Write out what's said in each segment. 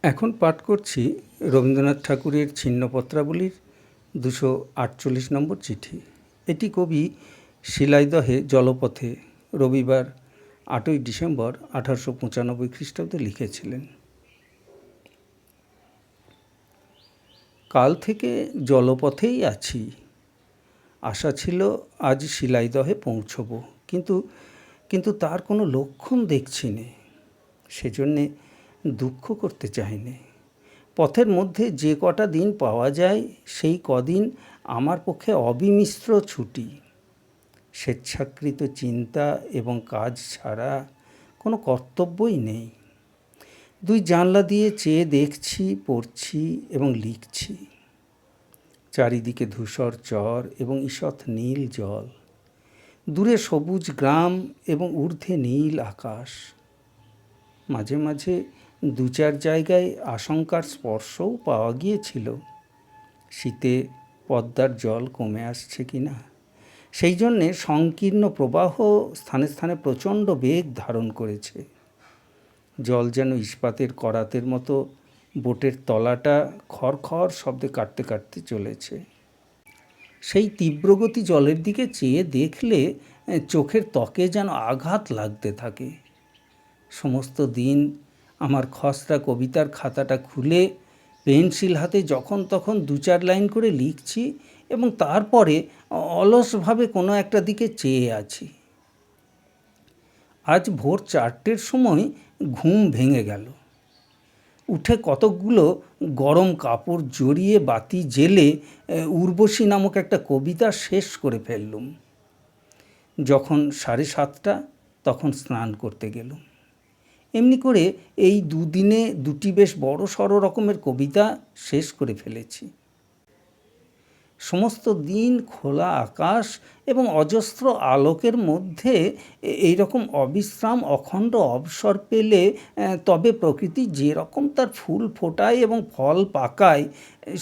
এখন পাঠ করছি রবীন্দ্রনাথ ঠাকুরের ছিন্নপত্রাবলীর 248 নম্বর চিঠি। এটি কবি শিলাইদহে জলপথে রবিবার 8ই ডিসেম্বর 1895 খ্রিস্টাব্দে লিখেছিলেন। কাল থেকে জলপথেই আছি। আশা ছিল আজ শিলাইদহে পৌঁছব, কিন্তু তার কোনো লক্ষণ দেখছি নে। সেজন্যে দুঃখ করতে চাইনি। পথের মধ্যে যে কটা দিন পাওয়া যায় সেই কদিন আমার পক্ষে অবিমিশ্র ছুটি। স্বেচ্ছাকৃত চিন্তা এবং কাজ ছাড়া কোনো কর্তব্যই নেই। দুই জানলা দিয়ে চেয়ে দেখছি, পড়ছি এবং লিখছি। চারিদিকে ধূসর চর এবং ঈষৎ নীল জল, দূরে সবুজ গ্রাম এবং ঊর্ধ্বে নীল আকাশ। মাঝে মাঝে দু চার জায়গায় আশঙ্কার স্পর্শও পাওয়া গিয়েছিল, শীতে পদ্মার জল কমে আসছে কিনা। সেই জন্যে সংকীর্ণ প্রবাহ স্থানে স্থানে প্রচণ্ড বেগ ধারণ করেছে। জল যেন ইস্পাতের করাতের মতো বোটের তলাটা খড়খড় শব্দে কাটতে কাটতে চলেছে। সেই তীব্রগতি জলের দিকে চেয়ে দেখলে চোখের ত্বকে যেন আঘাত লাগতে থাকে। সমস্ত দিন আমার খসড়া কবিতার খাতাটা খুলে পেন্সিল হাতে যখন তখন দু চার লাইন করে লিখছি এবং তারপরে অলসভাবে কোনো একটা দিকে চেয়ে আছি। আজ ভোর 4টের সময় ঘুম ভেঙে গেল। উঠে কতকগুলো গরম কাপড় জড়িয়ে বাতি জেলে উর্বশী নামক একটা কবিতা শেষ করে ফেললুম। যখন 7:30 তখন স্নান করতে গেলুম। এমনি করে এই দুদিনে দুটি বেশ বড় সড়ো রকমের কবিতা শেষ করে ফেলেছি। সমস্ত দিন খোলা আকাশ এবং অজস্র আলোকের মধ্যে এই রকম অবিশ্রাম অখণ্ড অবসর পেলে তবে প্রকৃতি যে রকম তার ফুল ফোটায় এবং ফল পাকায়,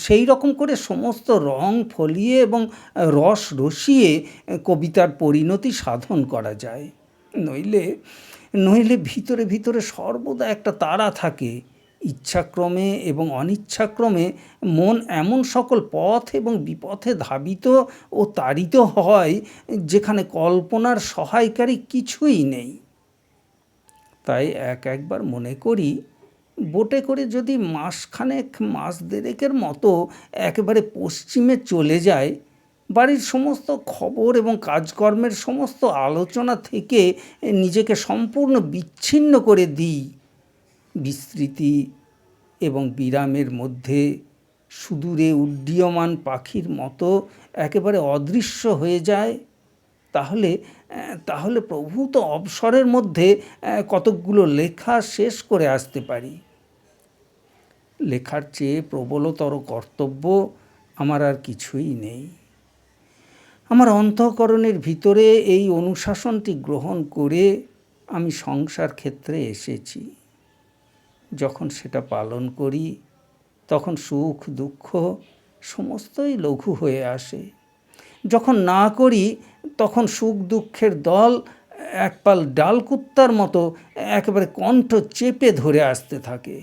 সেই রকম করে সমস্ত রং ফলিয়ে এবং রস রসিয়ে কবিতার পরিণতি সাধন করা যায়। নইলে ভিতরে ভিতরে সর্বদা একটা তাড়া থাকে। ইচ্ছাক্রমে এবং অনিচ্ছাক্রমে মন এমন সকল পথ এবং বিপথে ধাবিত ও তাড়িত হয় যেখানে কল্পনার সহায়কারী কিছুই নেই। তাই একবার মনে করি, বোটে করে যদি মাস দেড়েকের মতো একেবারে পশ্চিমে চলে যায়, বাড়ির সমস্ত খবর এবং কাজকর্মের সমস্ত আলোচনা থেকে নিজেকে সম্পূর্ণ বিচ্ছিন্ন করে দিই, বিস্তৃতি এবং বিরামের মধ্যে সুদূরে উড্ডীয়মান পাখির মতো একেবারে অদৃশ্য হয়ে যায়, তাহলে প্রভূত অবসরের মধ্যে কতকগুলো লেখা শেষ করে আসতে পারি। লেখার চেয়ে প্রবলতর কর্তব্য আমার আর কিছুই নেই। আমার অন্তঃকরণের ভিতরে এই অনুশাসনটি গ্রহণ করে আমি সংসার ক্ষেত্রে এসেছি। যখন সেটা পালন করি তখন সুখ দুঃখ সমস্তই লঘু হয়ে আসে। যখন না করি তখন সুখ দুঃখের দল একপাল ডালকুত্তার মতো একেবারে কণ্ঠ চেপে ধরে আসতে থাকে।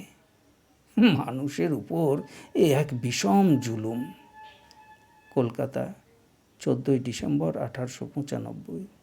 মানুষের উপর এ এক বিষম জুলুম। কলকাতা, 14ই ডিসেম্বর 1895।